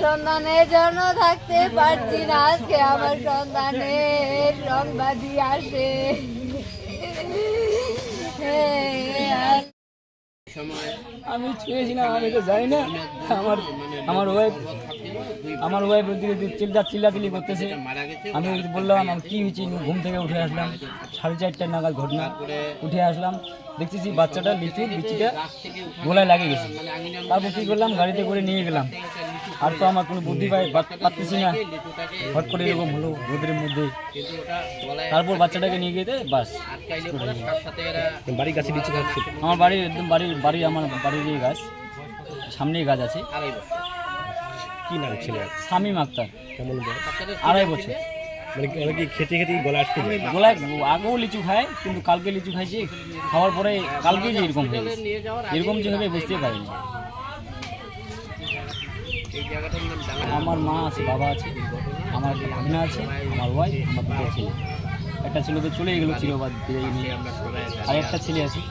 সন্তানের জন্য থাকতে পারছি না, আজকে আমার সন্তানের সংবাদই আসে। আমি ছুঁয়েছিলাম, আমি তো জানি না। আমার ওয়াইফ ওদিকে চিল্লাচিল্লি করতেছে। আমি বললাম কি হয়েছে, ঘুম থেকে উঠে আসলাম 4:30 নাগাদ ঘটনা। উঠে আসলাম, দেখতেছি বাচ্চাটা বিচিটা গোলায় লাগে গেছে। তারপর কী করলাম, গাড়িতে করে নিয়ে গেলাম। আর তো আমার কোনো বুদ্ধি পাচ্ছি না, হট করে এরকম হলো রোদের মধ্যে। তারপর বাচ্চাটাকে নিয়ে গিয়ে বাস বাড়ির কাছে লিচু গাছ ছিল? আমার বাড়ির একদম বাড়ি আমার বাড়ির এই গাছ, সামনেই গাছ আছে। কি নাম ছিল? শামীম আক্তার। কেমন বয়স? 2.5 বছর। মানে কি খেতে গলা আটকে যায়? গোলায় আগেও লিচু খায়, কিন্তু কালকে লিচু খাইছি, খাওয়ার পরে কালকে যে এরকম হয়ে গেছে, এরকম যে হবে বুঝতে পারিনি। আমার মা আছে, বাবা আছে, আমার ভাগনা আছে, আমার ওয়াইফ, আমার 2টা ছেলে। একটা ছেলে তো চলেই গেলো চিরবাদ দিয়ে, আর একটা ছেলে আছে।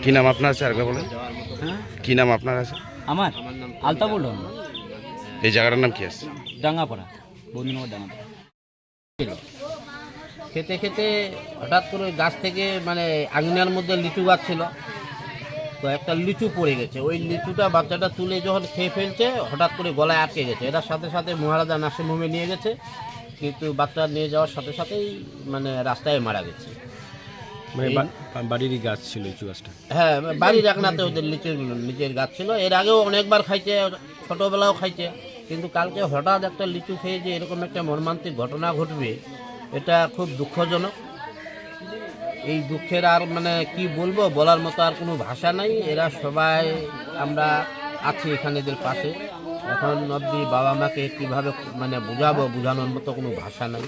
কি নাম আপনার আছে আরেকবার বলেন? হ্যাঁ, কি নাম আপনার আছে? আমার আলতা বললাম। এই জায়গাটার নাম কি আছে? ডাঙ্গাপাড়া, বন্ধুনগর ডাঙ্গাপাড়া। খেতে খেতে হঠাৎ করে গাছ থেকে মানে আঙিনার মধ্যে লিচু গাছ ছিল, তো একটা লিচু পড়ে গেছে। ওই লিচুটা বাচ্চাটা তুলে যখন খেয়ে ফেলছে, হঠাৎ করে গলায় আটকে গেছে। এটার সাথে সাথে মহারাজা নার্সিং হোমে নিয়ে গেছে, কিন্তু বাচ্চা নিয়ে যাওয়ার সাথে সাথেই মানে রাস্তায় মারা গেছে। মানে বাড়িরই গাছ ছিল লিচু গাছটা? হ্যাঁ, বাড়ির একনাতে ওদের লিচুর গাছ ছিল। এর আগেও অনেকবার খাইছে, ছোটোবেলাও খাইছে, কিন্তু কালকে হঠাৎ একটা লিচু খেয়ে যে এরকম একটা মর্মান্তিক ঘটনা ঘটবে, এটা খুব দুঃখজনক। এই দুঃখের আর মানে কি বলবো, বলার মতো আর কোনো ভাষা নাই। এরা সবাই আমরা আছি এখানে এদের পাশে। এখন অবধি বাবা মাকে কীভাবে মানে বোঝানোর মতো কোনো ভাষা নাই।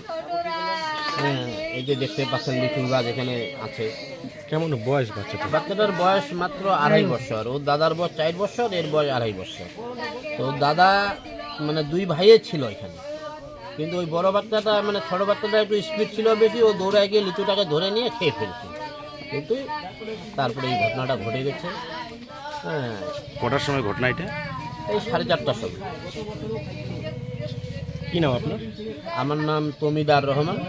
হ্যাঁ, এই যে দেখতে পাচ্ছেন লিচুর গাছ এখানে আছে। কেমন বয়স বাচ্চাটা? বাচ্চাটার বয়স মাত্র 2.5 বছর। ওর দাদার বয়স 4 বছর, এর বয়স 2.5 বছর। তো দাদা মানে 2 ভাইয়ে ছিল এখানে, কিন্তু ওই বড় বাচ্চাটা মানে ছোট বাচ্চাটা একটু স্পিড ছিল বেশি, ও দৌড়ায় গিয়ে লিচুটাকে ধরে নিয়ে খেয়ে ফেলছে, কিন্তু তারপরে এই ঘটনাটা ঘটে গেছে। হ্যাঁ, কটার সময় ঘটনা এটা? এই 4:30টার সময়। কি নাম আপনার? আমার নাম তমিদার রহমান।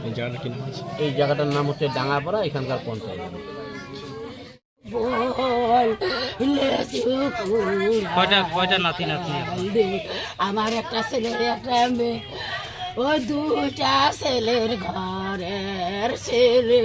এই জায়গাটা কি নাম আছে? এই জায়গাটার নাম হচ্ছে ডাঙ্গাপাড়া, এখানকার পঞ্চায়েত। কয়টা নাতি নাতনি? আমার একটা ছেলে, একটা মেয়ে। ওই 2টা ছেলের ঘরের ছেলে।